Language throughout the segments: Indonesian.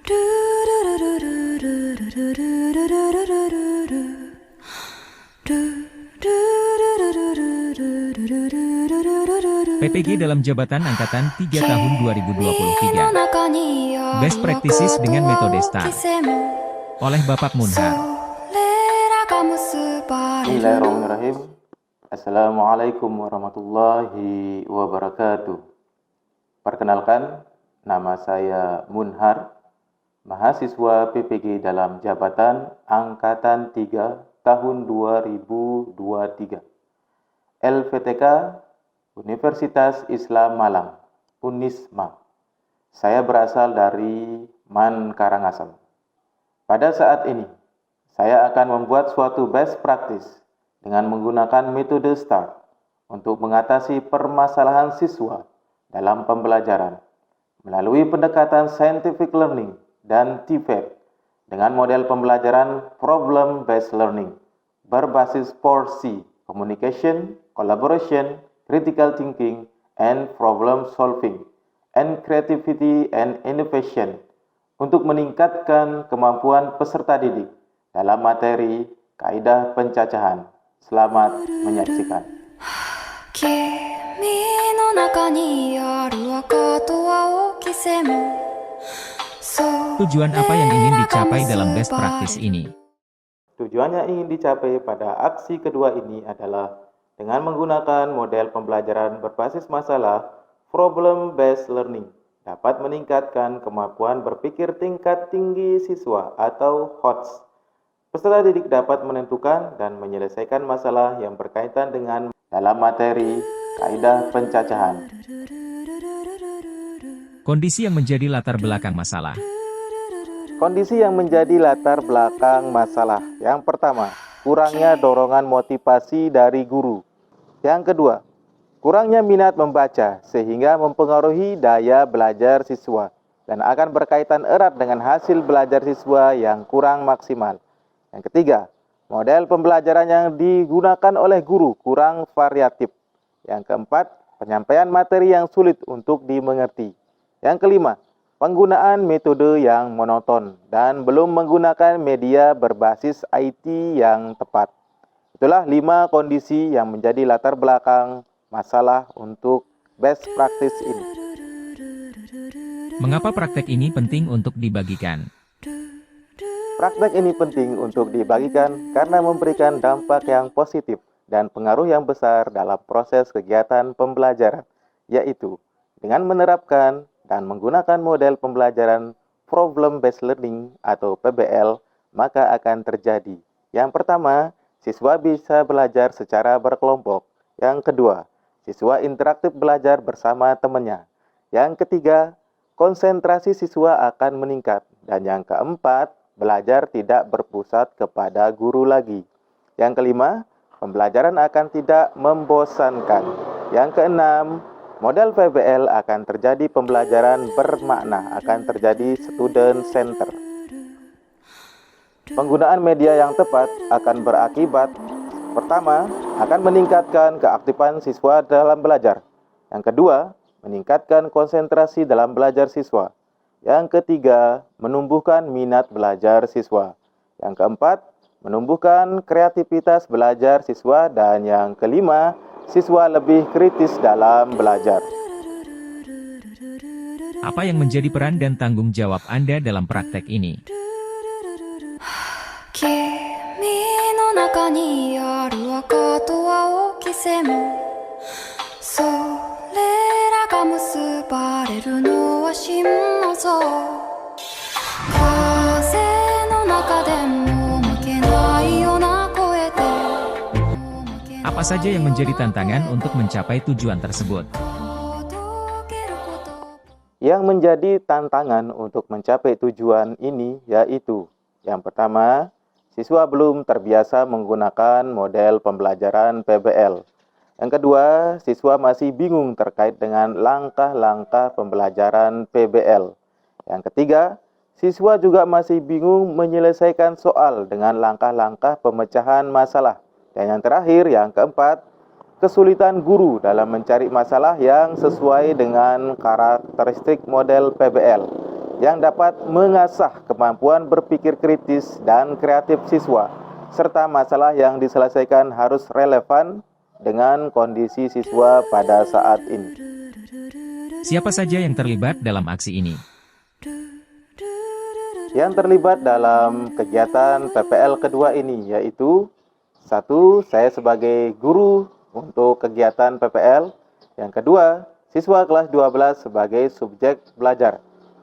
PPG dalam jabatan Angkatan 3 tahun 2023. Best Practices dengan metode STAR. Oleh Bapak Munhar. Bismillahirrahmanirrahim. Assalamualaikum warahmatullahi wabarakatuh. Perkenalkan, nama saya Munhar, mahasiswa PPG dalam jabatan Angkatan 3 tahun 2023. LPTK Universitas Islam Malang, Unisma. Saya berasal dari Man Karangasem. Pada saat ini, saya akan membuat suatu best practice dengan menggunakan metode STAR untuk mengatasi permasalahan siswa dalam pembelajaran melalui pendekatan scientific learning dan TVET dengan model pembelajaran problem based learning berbasis 4C, communication, collaboration, critical thinking, and problem solving, and creativity and innovation untuk meningkatkan kemampuan peserta didik dalam materi kaidah pencacahan. Selamat menyaksikan. Tujuan apa yang ingin dicapai dalam best practice ini? Tujuan yang ingin dicapai pada aksi kedua ini adalah dengan menggunakan model pembelajaran berbasis masalah problem based learning dapat meningkatkan kemampuan berpikir tingkat tinggi siswa atau HOTS. Peserta didik dapat menentukan dan menyelesaikan masalah yang berkaitan dengan dalam materi kaidah pencacahan. Kondisi yang menjadi latar belakang masalah. Kondisi yang menjadi latar belakang masalah. Yang pertama, kurangnya dorongan motivasi dari guru. Yang kedua, kurangnya minat membaca sehingga mempengaruhi daya belajar siswa dan akan berkaitan erat dengan hasil belajar siswa yang kurang maksimal. Yang ketiga, model pembelajaran yang digunakan oleh guru kurang variatif. Yang keempat, penyampaian materi yang sulit untuk dimengerti. Yang kelima, penggunaan metode yang monoton dan belum menggunakan media berbasis IT yang tepat. Itulah 5 kondisi yang menjadi latar belakang masalah untuk best practice ini. Mengapa praktek ini penting untuk dibagikan? Praktek ini penting untuk dibagikan karena memberikan dampak yang positif dan pengaruh yang besar dalam proses kegiatan pembelajaran, yaitu dengan menerapkan dan menggunakan model pembelajaran problem based learning atau PBL, maka akan terjadi. Yang pertama, siswa bisa belajar secara berkelompok. Yang kedua, siswa interaktif belajar bersama temannya. Yang ketiga, konsentrasi siswa akan meningkat. Dan yang keempat, belajar tidak berpusat kepada guru lagi. Yang kelima, pembelajaran akan tidak membosankan. Yang keenam, model PBL akan terjadi pembelajaran bermakna, akan terjadi student center. Penggunaan media yang tepat akan berakibat, pertama, akan meningkatkan keaktifan siswa dalam belajar. Yang kedua, meningkatkan konsentrasi dalam belajar siswa. Yang ketiga, menumbuhkan minat belajar siswa. Yang keempat, menumbuhkan kreativitas belajar siswa. Dan yang kelima, siswa lebih kritis dalam belajar. Apa yang menjadi peran dan tanggung jawab Anda dalam praktek ini? Apa saja yang menjadi tantangan untuk mencapai tujuan tersebut? Yang menjadi tantangan untuk mencapai tujuan ini yaitu, yang pertama, siswa belum terbiasa menggunakan model pembelajaran PBL. Yang kedua, siswa masih bingung terkait dengan langkah-langkah pembelajaran PBL. Yang ketiga, siswa juga masih bingung menyelesaikan soal dengan langkah-langkah pemecahan masalah. Dan yang terakhir, yang keempat, kesulitan guru dalam mencari masalah yang sesuai dengan karakteristik model PBL. yang dapat mengasah kemampuan berpikir kritis dan kreatif siswa, serta masalah yang diselesaikan harus relevan dengan kondisi siswa pada saat ini. Siapa saja yang terlibat dalam aksi ini? Yang terlibat dalam kegiatan PPL kedua ini yaitu 1. Saya sebagai guru untuk kegiatan PPL. Yang kedua, siswa kelas 12 sebagai subjek belajar.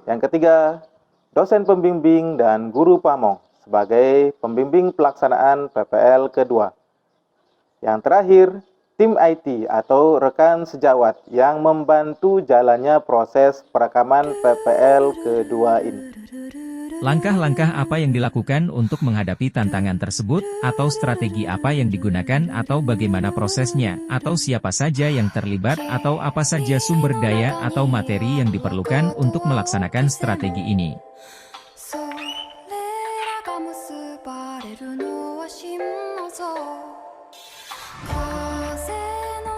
Yang ketiga, dosen pembimbing dan guru pamong sebagai pembimbing pelaksanaan PPL kedua. Yang terakhir, tim IT atau rekan sejawat yang membantu jalannya proses perekaman PPL kedua ini. Langkah-langkah apa yang dilakukan untuk menghadapi tantangan tersebut, atau strategi apa yang digunakan, atau bagaimana prosesnya, atau siapa saja yang terlibat, atau apa saja sumber daya atau materi yang diperlukan untuk melaksanakan strategi ini.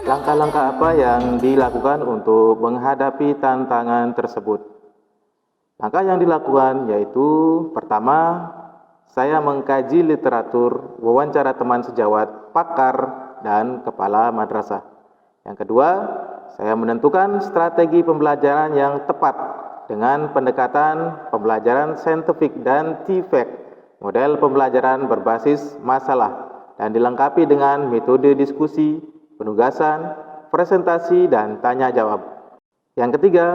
Langkah-langkah apa yang dilakukan untuk menghadapi tantangan tersebut? Langkah yang dilakukan yaitu pertama, saya mengkaji literatur, wawancara teman sejawat, pakar, dan kepala madrasah. Yang kedua, saya menentukan strategi pembelajaran yang tepat dengan pendekatan pembelajaran saintifik dan TFAC, model pembelajaran berbasis masalah, dan dilengkapi dengan metode diskusi, penugasan, presentasi, dan tanya jawab. Yang ketiga,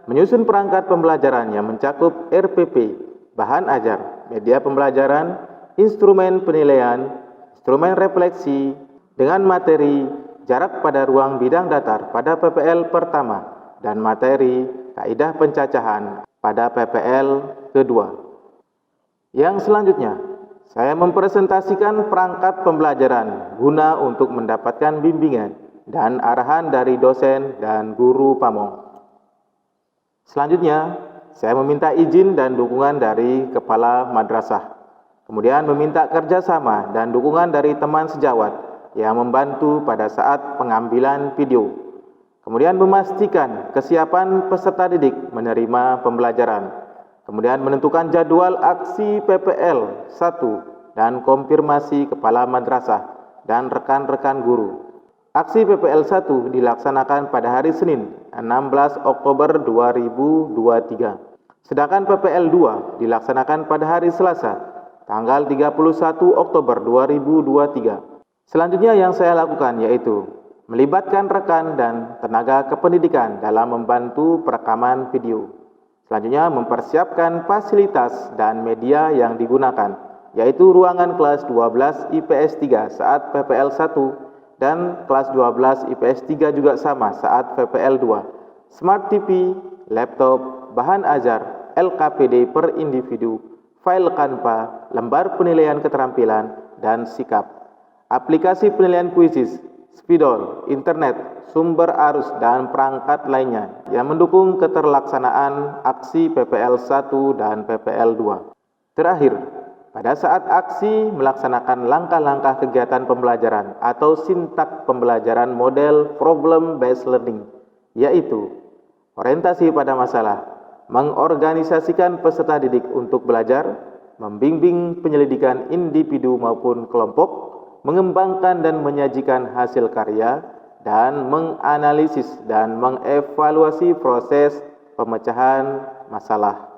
menyusun perangkat pembelajaran yang mencakup RPP, bahan ajar, media pembelajaran, instrumen penilaian, instrumen refleksi, dengan materi jarak pada ruang bidang datar pada PPL pertama, dan materi kaidah pencacahan pada PPL kedua. Yang selanjutnya, saya mempresentasikan perangkat pembelajaran guna untuk mendapatkan bimbingan dan arahan dari dosen dan guru pamong. Selanjutnya, saya meminta izin dan dukungan dari kepala madrasah. Kemudian meminta kerjasama dan dukungan dari teman sejawat yang membantu pada saat pengambilan video. Kemudian memastikan kesiapan peserta didik menerima pembelajaran. Kemudian menentukan jadwal aksi PPL 1 dan konfirmasi kepala madrasah dan rekan-rekan guru. Aksi PPL 1 dilaksanakan pada hari Senin, 16 Oktober 2023. Sedangkan PPL 2 dilaksanakan pada hari Selasa, tanggal 31 Oktober 2023. Selanjutnya yang saya lakukan yaitu melibatkan rekan dan tenaga kependidikan dalam membantu perekaman video. Selanjutnya mempersiapkan fasilitas dan media yang digunakan, yaitu ruangan kelas 12 IPS 3 saat PPL 1 dan kelas 12 IPS 3 juga sama saat PPL 2. Smart TV, laptop, bahan ajar, LKPD per individu, file Canva, lembar penilaian keterampilan, dan sikap. Aplikasi penilaian kuisis, spidol, internet, sumber arus, dan perangkat lainnya yang mendukung keterlaksanaan aksi PPL 1 dan PPL 2. Terakhir, pada saat aksi melaksanakan langkah-langkah kegiatan pembelajaran atau sintak pembelajaran model problem-based learning, yaitu orientasi pada masalah, mengorganisasikan peserta didik untuk belajar, membimbing penyelidikan individu maupun kelompok, mengembangkan dan menyajikan hasil karya, dan menganalisis dan mengevaluasi proses pemecahan masalah.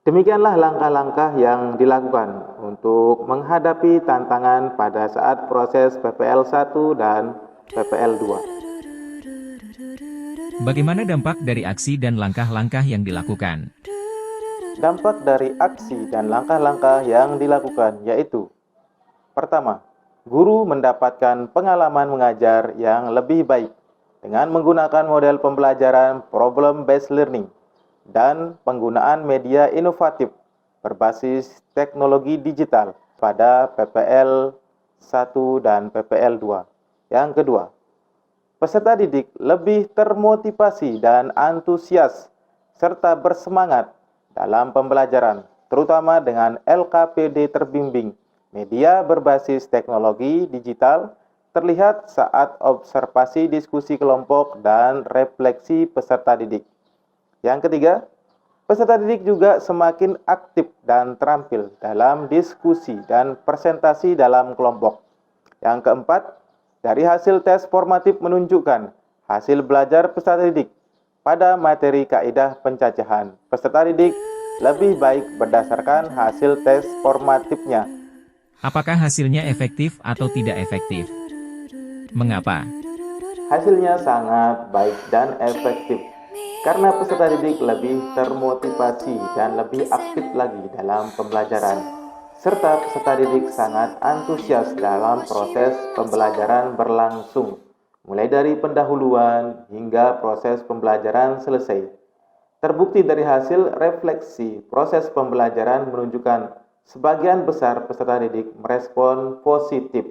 Demikianlah langkah-langkah yang dilakukan untuk menghadapi tantangan pada saat proses PPL 1 dan PPL 2. Bagaimana dampak dari aksi dan langkah-langkah yang dilakukan? Dampak dari aksi dan langkah-langkah yang dilakukan yaitu: pertama, guru mendapatkan pengalaman mengajar yang lebih baik dengan menggunakan model pembelajaran problem-based learning dan penggunaan media inovatif berbasis teknologi digital pada PPL 1 dan PPL 2. Yang kedua, peserta didik lebih termotivasi dan antusias serta bersemangat dalam pembelajaran, terutama dengan LKPD terbimbing, media berbasis teknologi digital, terlihat saat observasi diskusi kelompok dan refleksi peserta didik. Yang ketiga, Peserta didik juga semakin aktif dan terampil dalam diskusi dan presentasi dalam kelompok. Yang keempat, dari hasil tes formatif menunjukkan hasil belajar peserta didik pada materi kaidah pencacahan. Peserta didik lebih baik berdasarkan hasil tes formatifnya. Apakah hasilnya efektif atau tidak efektif? Mengapa? Hasilnya sangat baik dan efektif karena peserta didik lebih termotivasi dan lebih aktif lagi dalam pembelajaran, serta peserta didik sangat antusias dalam proses pembelajaran berlangsung, mulai dari pendahuluan hingga proses pembelajaran selesai. Terbukti dari hasil refleksi proses pembelajaran menunjukkan sebagian besar peserta didik merespon positif,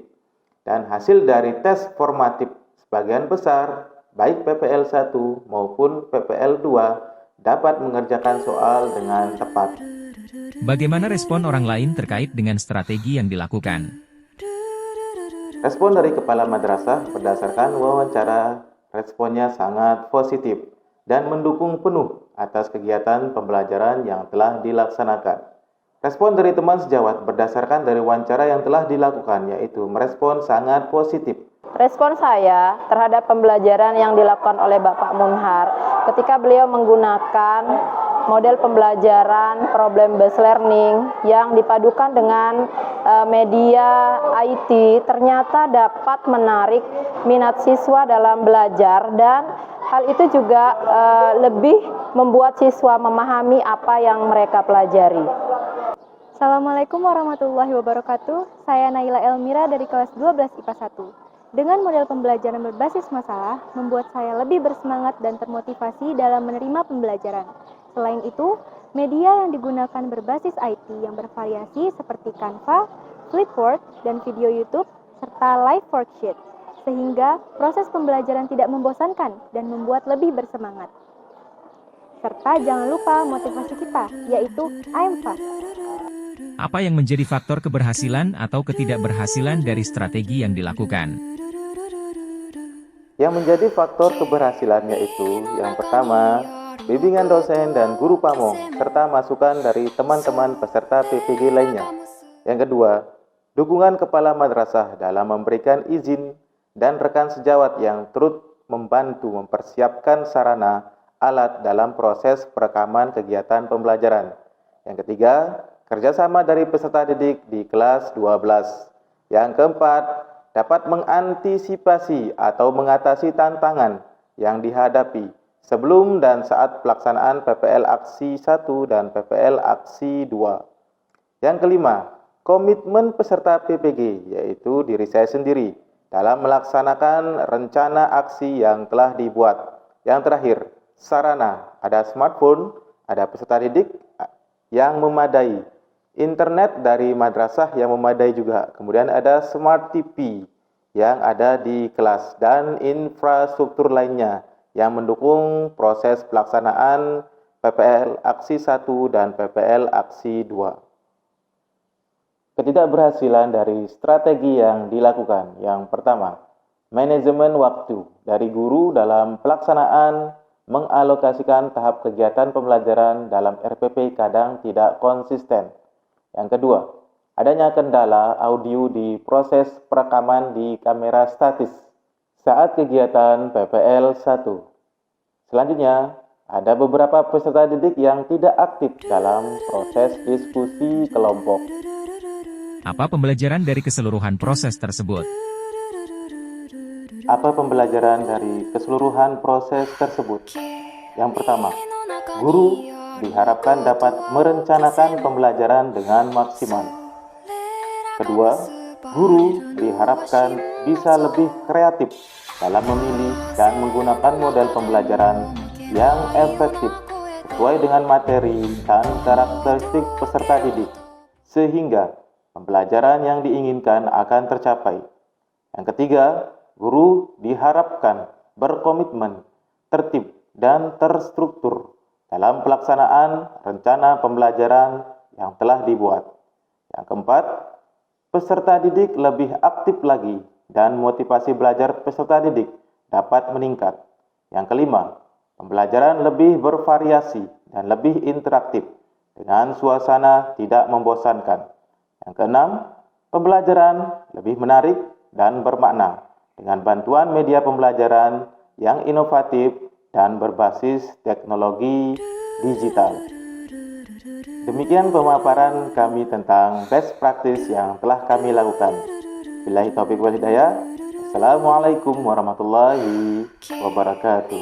dan hasil dari tes formatif sebagian besar baik PPL 1 maupun PPL 2 dapat mengerjakan soal dengan tepat. Bagaimana respon orang lain terkait dengan strategi yang dilakukan? Respon dari kepala madrasah berdasarkan wawancara, responnya sangat positif dan mendukung penuh atas kegiatan pembelajaran yang telah dilaksanakan. Respon dari teman sejawat berdasarkan dari wawancara yang telah dilakukan, yaitu merespon sangat positif. Respon saya terhadap pembelajaran yang dilakukan oleh Bapak Munhar ketika beliau menggunakan model pembelajaran problem-based learning yang dipadukan dengan media IT ternyata dapat menarik minat siswa dalam belajar, dan hal itu juga lebih membuat siswa memahami apa yang mereka pelajari. Assalamualaikum warahmatullahi wabarakatuh. Saya Naila Elmira dari kelas 12 IPA 1. Dengan model pembelajaran berbasis masalah, membuat saya lebih bersemangat dan termotivasi dalam menerima pembelajaran. Selain itu, media yang digunakan berbasis IT yang bervariasi seperti Canva, Flipboard, dan video YouTube, serta live worksheet, sehingga proses pembelajaran tidak membosankan dan membuat lebih bersemangat. Serta jangan lupa motivasi kita, yaitu I'm fast. Apa yang menjadi faktor keberhasilan atau ketidakberhasilan dari strategi yang dilakukan? Yang menjadi faktor keberhasilan yaitu yang pertama, bimbingan dosen dan guru pamong, serta masukan dari teman-teman peserta PPG lainnya. Yang kedua, dukungan kepala madrasah dalam memberikan izin dan rekan sejawat yang turut membantu mempersiapkan sarana alat dalam proses perekaman kegiatan pembelajaran. Yang ketiga, kerjasama dari peserta didik di kelas 12. Yang keempat, dapat mengantisipasi atau mengatasi tantangan yang dihadapi sebelum dan saat pelaksanaan PPL Aksi 1 dan PPL Aksi 2. Yang kelima, komitmen peserta PPG, yaitu diri saya sendiri, dalam melaksanakan rencana aksi yang telah dibuat. Yang terakhir, sarana, ada smartphone, ada peserta didik yang memadai, internet dari madrasah yang memadai juga, kemudian ada smart TV yang ada di kelas, dan infrastruktur lainnya yang mendukung proses pelaksanaan PPL Aksi 1 dan PPL Aksi 2. Ketidakberhasilan dari strategi yang dilakukan. Yang pertama, manajemen waktu dari guru dalam pelaksanaan mengalokasikan tahap kegiatan pembelajaran dalam RPP kadang tidak konsisten. Yang kedua, adanya kendala audio di proses perekaman di kamera statis saat kegiatan PPL 1. Selanjutnya, ada beberapa peserta didik yang tidak aktif dalam proses diskusi kelompok. Apa pembelajaran dari keseluruhan proses tersebut? Apa pembelajaran dari keseluruhan proses tersebut? Yang pertama, guru diharapkan dapat merencanakan pembelajaran dengan maksimal. Kedua, guru diharapkan bisa lebih kreatif dalam memilih dan menggunakan model pembelajaran yang efektif sesuai dengan materi dan karakteristik peserta didik, sehingga pembelajaran yang diinginkan akan tercapai. Yang ketiga, guru diharapkan berkomitmen, tertib, dan terstruktur dalam pelaksanaan rencana pembelajaran yang telah dibuat. Yang keempat, peserta didik lebih aktif lagi dan motivasi belajar peserta didik dapat meningkat. Yang kelima, pembelajaran lebih bervariasi dan lebih interaktif dengan suasana tidak membosankan. Yang keenam, pembelajaran lebih menarik dan bermakna dengan bantuan media pembelajaran yang inovatif dan berbasis teknologi digital. Demikian pemaparan kami tentang best practice yang telah kami lakukan. Billahi taufiq wal hidayah. Assalamualaikum warahmatullahi wabarakatuh.